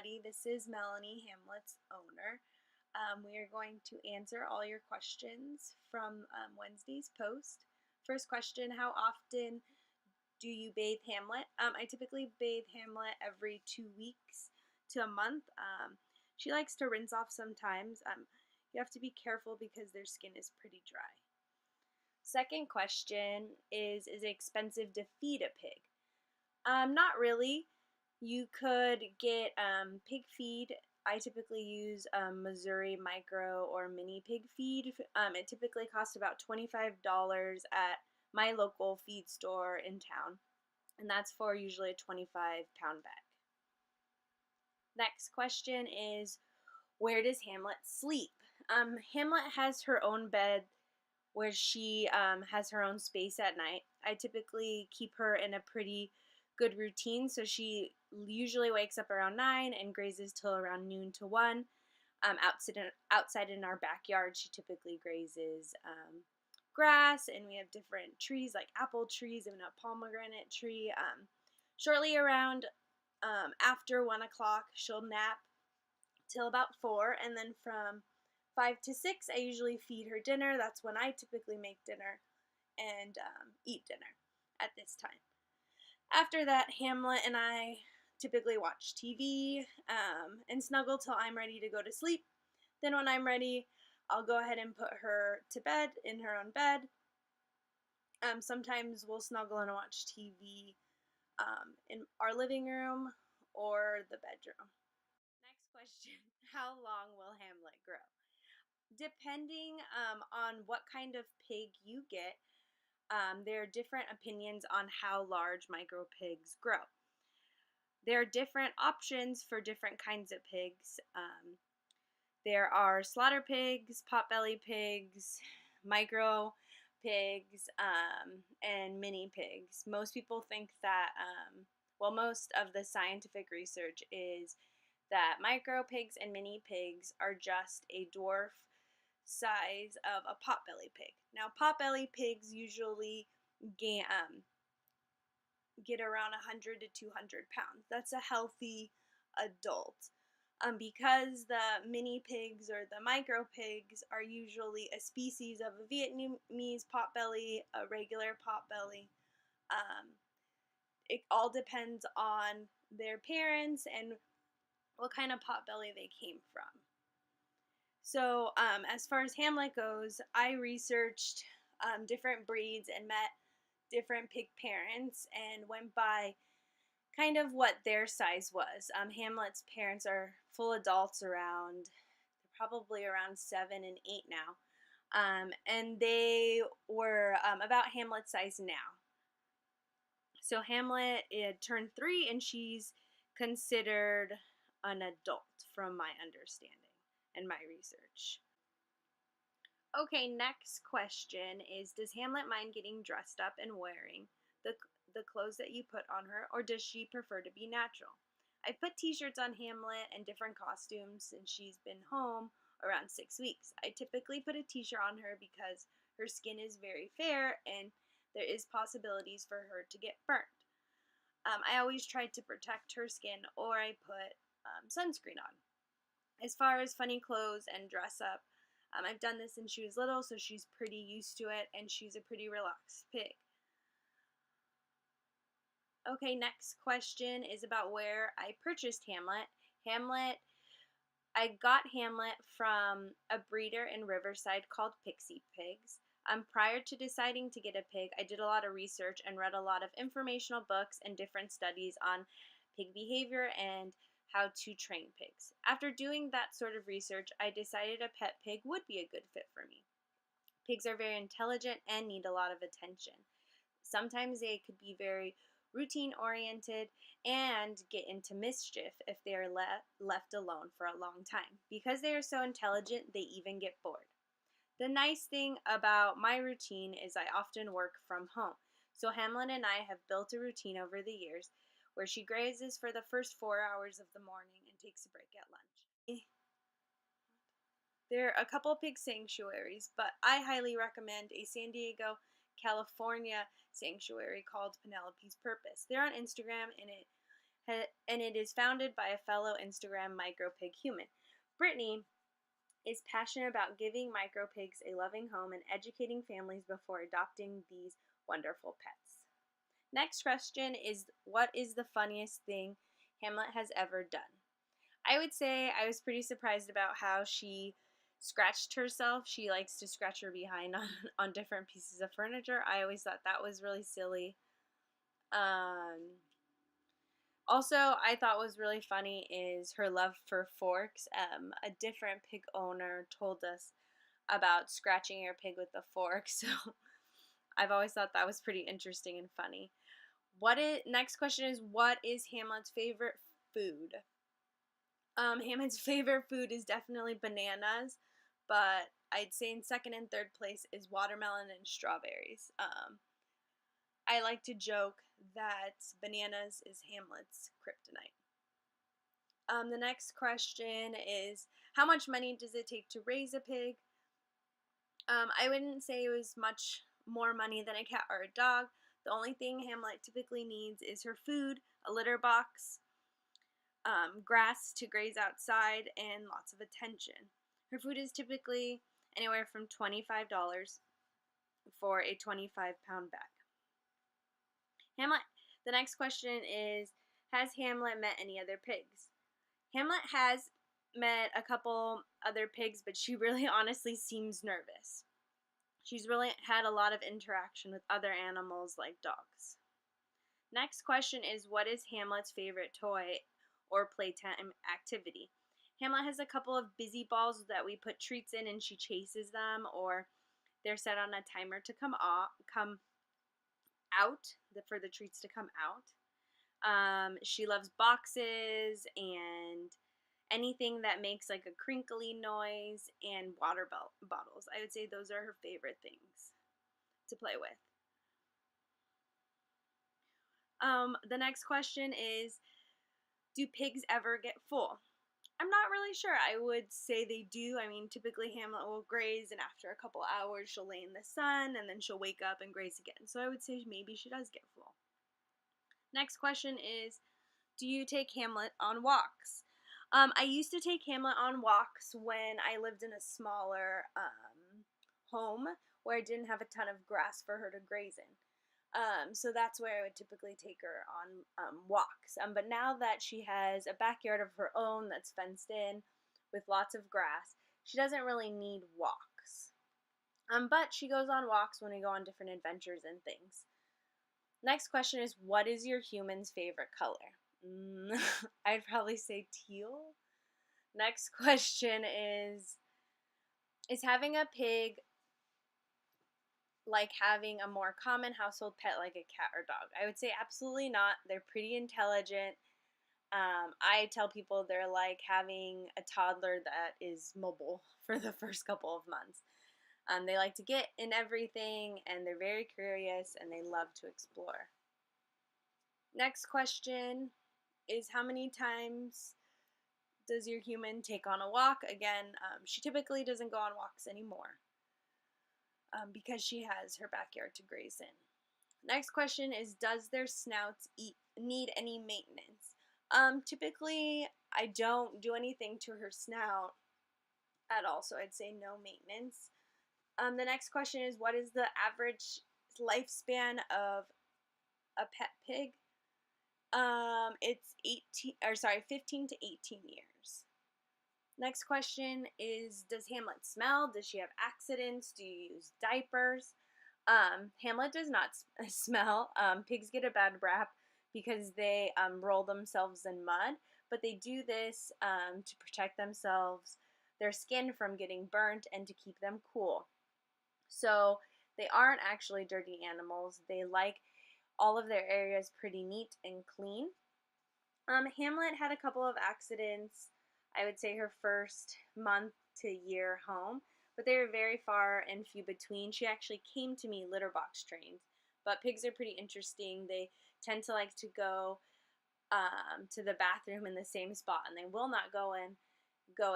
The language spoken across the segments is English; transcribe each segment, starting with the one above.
everybody. This is Melanie, Hamlet's owner. We are going to answer all your questions from Wednesday's post. First question, how often do you bathe Hamlet? I typically bathe Hamlet every 2 weeks to a month. She likes to rinse off sometimes. You have to be careful because their skin is pretty dry. Second question is it expensive to feed a pig? Not really. You could get pig feed. I typically use Missouri micro or mini pig feed. It typically costs about $25 at my local feed store in town, and that's for usually a 25-pound bag. Next question is, where does Hamlet sleep? Hamlet has her own bed where she has her own space at night. I typically keep her in a pretty good routine, so she usually wakes up around 9 and grazes till around noon to 1. Outside in our backyard, she typically grazes grass, and we have different trees like apple trees and a pomegranate tree. Shortly around after 1 o'clock, she'll nap till about 4, and then from 5 to 6, I usually feed her dinner. That's when I typically make dinner and eat dinner at this time. After that, Hamlet and I typically watch TV and snuggle till I'm ready to go to sleep. Then when I'm ready, I'll go ahead and put her to bed in her own bed. Sometimes we'll snuggle and watch TV in our living room or the bedroom. Next question, how long will Hamlet grow? Depending on what kind of pig you get, there are different opinions on how large micro pigs grow. There are different options for different kinds of pigs. There are slaughter pigs, potbelly pigs, micro pigs, and mini pigs. Most people think that, most of the scientific research is that micro pigs and mini pigs are just a dwarf size of a potbelly pig. Now, potbelly pigs usually get around 100 to 200 pounds. That's a healthy adult. Because the mini pigs or the micro pigs are usually a species of a Vietnamese potbelly, a regular potbelly. It all depends on their parents and what kind of potbelly they came from. So as far as Hamlet goes, I researched different breeds and met different pig parents and went by kind of what their size was. Hamlet's parents are full adults probably around 7 and 8 now. And they were about Hamlet's size now. So Hamlet turned 3 and she's considered an adult from my understanding and my research. Okay, next question is, does Hamlet mind getting dressed up and wearing the clothes that you put on her, or does she prefer to be natural? I put t-shirts on Hamlet and different costumes since she's been home around 6 weeks. I typically put a t-shirt on her because her skin is very fair and there is possibilities for her to get burnt. I always try to protect her skin, or I put sunscreen on. As far as funny clothes and dress up, I've done this since she was little, so she's pretty used to it, and she's a pretty relaxed pig. Okay, next question is about where I purchased Hamlet. I got Hamlet from a breeder in Riverside called Pixie Pigs. Prior to deciding to get a pig, I did a lot of research and read a lot of informational books and different studies on pig behavior and how to train pigs. After doing that sort of research, I decided a pet pig would be a good fit for me. Pigs are very intelligent and need a lot of attention. Sometimes they could be very routine-oriented and get into mischief if they are left alone for a long time. Because they are so intelligent, they even get bored. The nice thing about my routine is I often work from home. So Hamlet and I have built a routine over the years where she grazes for the first 4 hours of the morning and takes a break at lunch. There are a couple pig sanctuaries, but I highly recommend a San Diego, California sanctuary called Penelope's Purpose. They're on Instagram and it and it is founded by a fellow Instagram micropig human. Brittany is passionate about giving micropigs a loving home and educating families before adopting these wonderful pets. Next question is, what is the funniest thing Hamlet has ever done? I would say I was pretty surprised about how she scratched herself. She likes to scratch her behind on different pieces of furniture. I always thought that was really silly. Also, I thought was really funny is her love for forks. A different pig owner told us about scratching your pig with a fork, so I've always thought that was pretty interesting and funny. Next question is, what is Hamlet's favorite food? Hamlet's favorite food is definitely bananas, but I'd say in second and third place is watermelon and strawberries. I like to joke that bananas is Hamlet's kryptonite. The next question is, how much money does it take to raise a pig? I wouldn't say it was much more money than a cat or a dog. The only thing Hamlet typically needs is her food, a litter box, grass to graze outside, and lots of attention. Her food is typically anywhere from $25 for a 25-pound bag. The next question is, has Hamlet met any other pigs? Hamlet has met a couple other pigs, but she really honestly seems nervous. She's really had a lot of interaction with other animals like dogs. Next question is, what is Hamlet's favorite toy or playtime activity? Hamlet has a couple of busy balls that we put treats in and she chases them, or they're set on a timer to come out for the treats to come out. She loves boxes and anything that makes like a crinkly noise, and water bottles. I would say those are her favorite things to play with. The next question is, do pigs ever get full? I'm not really sure. I would say they do. I mean, typically Hamlet will graze, and after a couple hours she'll lay in the sun, and then she'll wake up and graze again. So I would say maybe she does get full. Next question is, do you take Hamlet on walks? I used to take Hamlet on walks when I lived in a smaller home where I didn't have a ton of grass for her to graze in. So that's where I would typically take her on walks. But now that she has a backyard of her own that's fenced in with lots of grass, she doesn't really need walks. But she goes on walks when we go on different adventures and things. Next question is, what is your human's favorite color? I'd probably say teal. Next question is having a pig like having a more common household pet like a cat or dog? I would say absolutely not. They're pretty intelligent. I tell people they're like having a toddler that is mobile for the first couple of months. They like to get in everything, and they're very curious, and they love to explore. Next question is, how many times does your human take on a walk? Again, she typically doesn't go on walks anymore because she has her backyard to graze in. Next question is, does their snouts need any maintenance? Typically, I don't do anything to her snout at all, so I'd say no maintenance. The next question is, what is the average lifespan of a pet pig? It's 15 to 18 years. Next question is, does Hamlet smell? Does she have accidents? Do you use diapers? Hamlet does not smell. Pigs get a bad rap because they roll themselves in mud, but they do this to protect their skin from getting burnt and to keep them cool. So they aren't actually dirty animals. They like all of their areas pretty neat and clean. Hamlet had a couple of accidents, I would say her first month to year home, but they were very far and few between. She actually came to me litter box trained, but pigs are pretty interesting. They tend to like to go to the bathroom in the same spot, and they will not go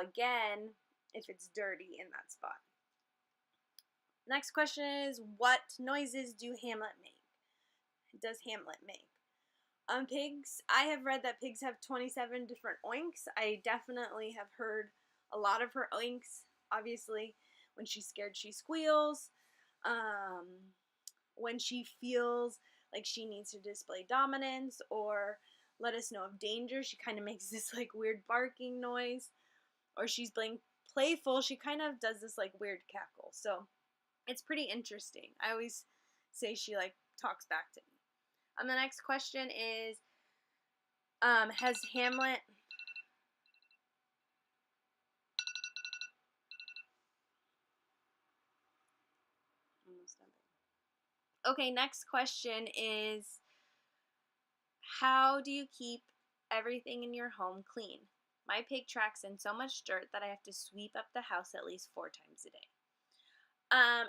again if it's dirty in that spot. Next question is, what noises does Hamlet make? Pigs, I have read that pigs have 27 different oinks. I definitely have heard a lot of her oinks. Obviously, when she's scared, she squeals. Um, when she feels like she needs to display dominance or let us know of danger, she kind of makes this like weird barking noise. Or she's being playful, she kind of does this like weird cackle. So it's pretty interesting. I always say she like talks back to me. The next question is, has Hamlet almost done. Okay, next question is, how do you keep everything in your home clean? My pig tracks in so much dirt that I have to sweep up the house at least 4 times a day.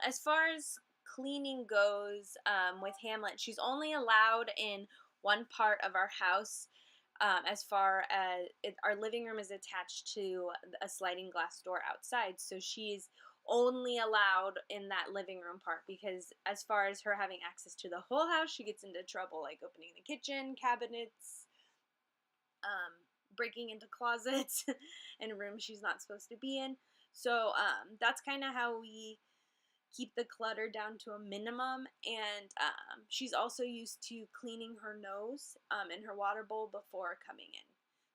As far as cleaning goes, with Hamlet, she's only allowed in one part of our house. As far as our living room is attached to a sliding glass door outside, so she's only allowed in that living room part, because as far as her having access to the whole house, she gets into trouble, like opening the kitchen cabinets, breaking into closets and rooms she's not supposed to be in. So that's kind of how we keep the clutter down to a minimum. And she's also used to cleaning her nose in her water bowl before coming in.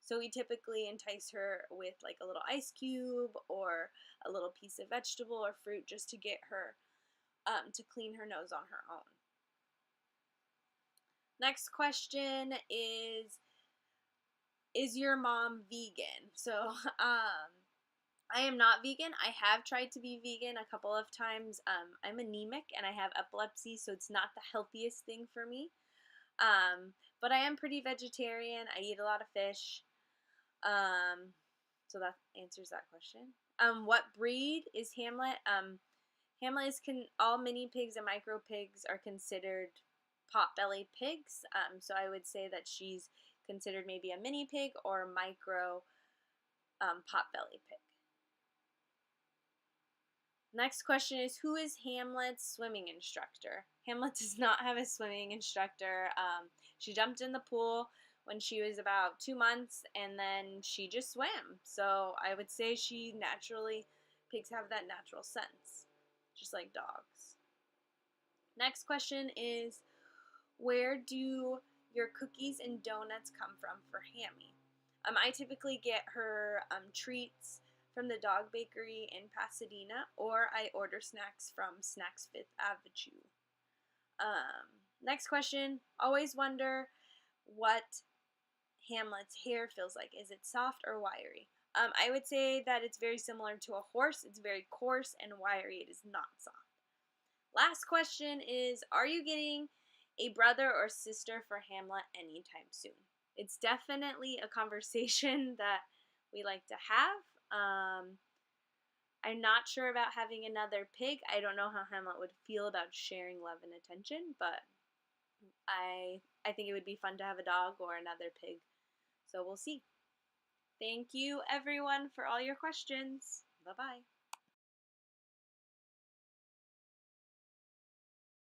So we typically entice her with like a little ice cube or a little piece of vegetable or fruit just to get her to clean her nose on her own. Next question is your mom vegan? So I am not vegan. I have tried to be vegan a couple of times. I'm anemic and I have epilepsy, so it's not the healthiest thing for me. But I am pretty vegetarian. I eat a lot of fish. So that answers that question. What breed is Hamlet? Hamlet is all mini pigs and micro pigs are considered pot-belly pigs. So I would say that she's considered maybe a mini pig or micro pot-belly pig. Next question is, who is Hamlet's swimming instructor? Hamlet does not have a swimming instructor. She jumped in the pool when she was about 2 months, and then she just swam. So I would say pigs have that natural sense, just like dogs. Next question is, where do your cookies and donuts come from for Hammy? I typically get her treats from the dog bakery in Pasadena, or I order snacks from Snacks 5th Avenue. Next question, always wonder what Hamlet's hair feels like. Is it soft or wiry? I would say that it's very similar to a horse. It's very coarse and wiry. It is not soft. Last question is, are you getting a brother or sister for Hamlet anytime soon? It's definitely a conversation that we like to have. I'm not sure about having another pig. I don't know how Hamlet would feel about sharing love and attention, but I think it would be fun to have a dog or another pig. So we'll see. Thank you, everyone, for all your questions. Bye-bye.